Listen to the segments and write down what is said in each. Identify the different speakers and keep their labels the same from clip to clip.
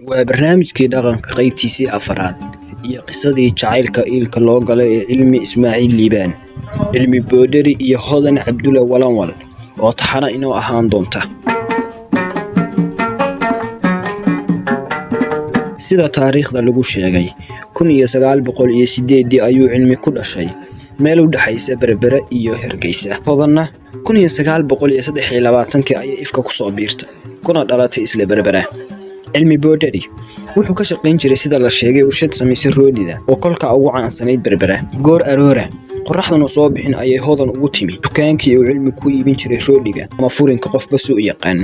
Speaker 1: waa barnaamijkii dhaqanka qaybtiisii afaraad iyo qisadii jacaylka iilka loo galay ee cilmi Ismaaciil Liibaan, cilmi boodhari iyo hodan Cabdulle Walanwal oo taxana inoo ahaan doonta. sida taariikhda lagu sheegay 1908 ayuu cilmi ku dhashay meel u dhaxaysa Berbera iyo Hargeysa. hodanna 1923 ayay ifka ku soo biirtay kuna dhalatay isla Berbera. cilmi boodhari wuxuu ka shaqayn jiray sida la sheegay urshad sameysay roodhida oo kolka ugu caansanayd Berbera. goor aroora qorraxduna soo bixin ayay hodan ugu timi dukaankii uu cilmi ku iibin jiray roodhiga ama furinka qofba soo yaqaan,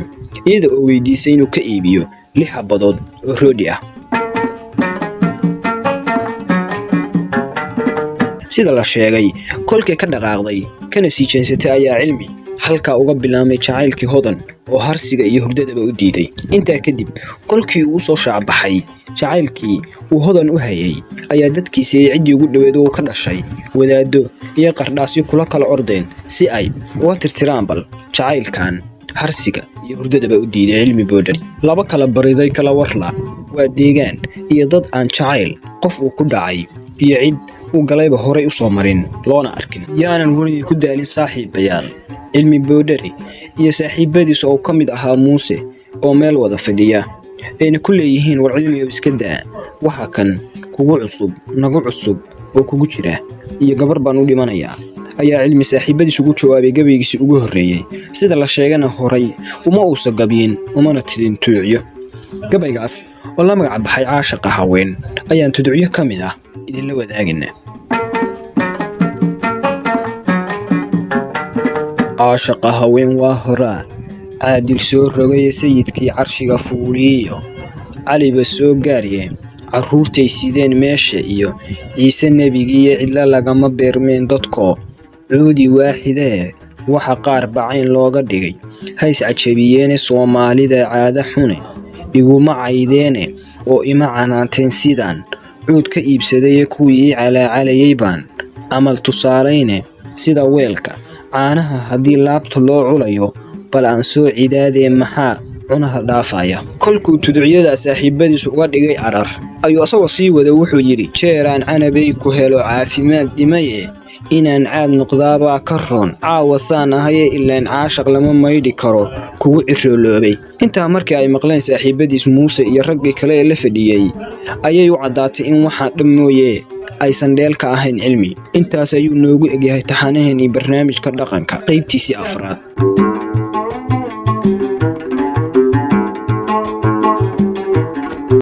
Speaker 1: iyada oo weydiisay inuu ka iibiyo 6 xabadood oo roodhi ah. sida la sheegay kolkay ka dhaqaaqday kana sii jeensatay ayaa cilmi halka uga bilaamay jacaylkii hodan oo harsiga iyo hurdadaba u diiday. intaa kadib kolkii uu soo shaabaxay jacaylkii uu hodan u hayay ayaa dadkiisa ay ciddii ugu dhaweed oo ka dhashay wadaado iyo qardhaasyo kula kala ordeen si ay uga tirtiraan bal jacaylkan harsiga iyo hurdadaba u diiday cilmi boodhari. laba kala bariday kala warla waa deegaan iyo dad aan jacayl qof uu ku dhacay iyo cid uu galayba horay u soo marin loona arkin yaanan weligii ku daalin saaxiibayaal. cilmi boodhari iyo saaxiibadiisa oo ka mid ahaa Muuse oo meel wada fadhiya ayna ku leeyihiin war cilmi iska daa waxa kan kugu cusub nagu cusub oo kugu jira iyo gabar baan u dhimanayaa ayaa cilmi saaxiibadiisa ugu jawaabay gabaygiisa ugu horeeyay. sida la sheegana horay uma uusan gabiyin umana tidin tuducyo. gabaygaas oo la magac baxay caashaqa haween ayaan tuducyo ka mid ah idinla wadaagina. caashaqa haween waa horaa caadil soo rogay sayidkii carshiga fuuliyo caliba soo gaariye carruurtay sideen meesha iyo ciise nebigii cidla lagama beermeen dadkoo cuudi waaxidee waxa qaar bacayn looga dhigay hays cajabiyeene soomaalida caada xune iguma caydeene oo ima canaanteen sidaan cuud ka iibsadaya kuwii ii calaacalayay baan amal tusaalayne sida weelka caanaha haddii laabta loo culayo bal aan soo cidaadee maxaa cunaha dhaafaya. kolkuu tuducyada saaxiibadiisu uga dhigay arar ayuu asagoo sii wada wuxuu yidhi jeeraan canabay ku helo caafimaad dhimaye inaan caad noqdaabaa ka roon caawa saan ahaye ilaan caashaq lama maydhi karo kugu cirooloobay. intaa markii ay maqleen saaxiibadiis Muuse iyo raggii kale ee la fadhiyey ayay u caddaatay in waxaan dhammooye aysan dheelka ahayn cilmi. intaas ayuu noogu egyahay taxanaheennii barnaamijka dhaqanka qaybtiisii afraad.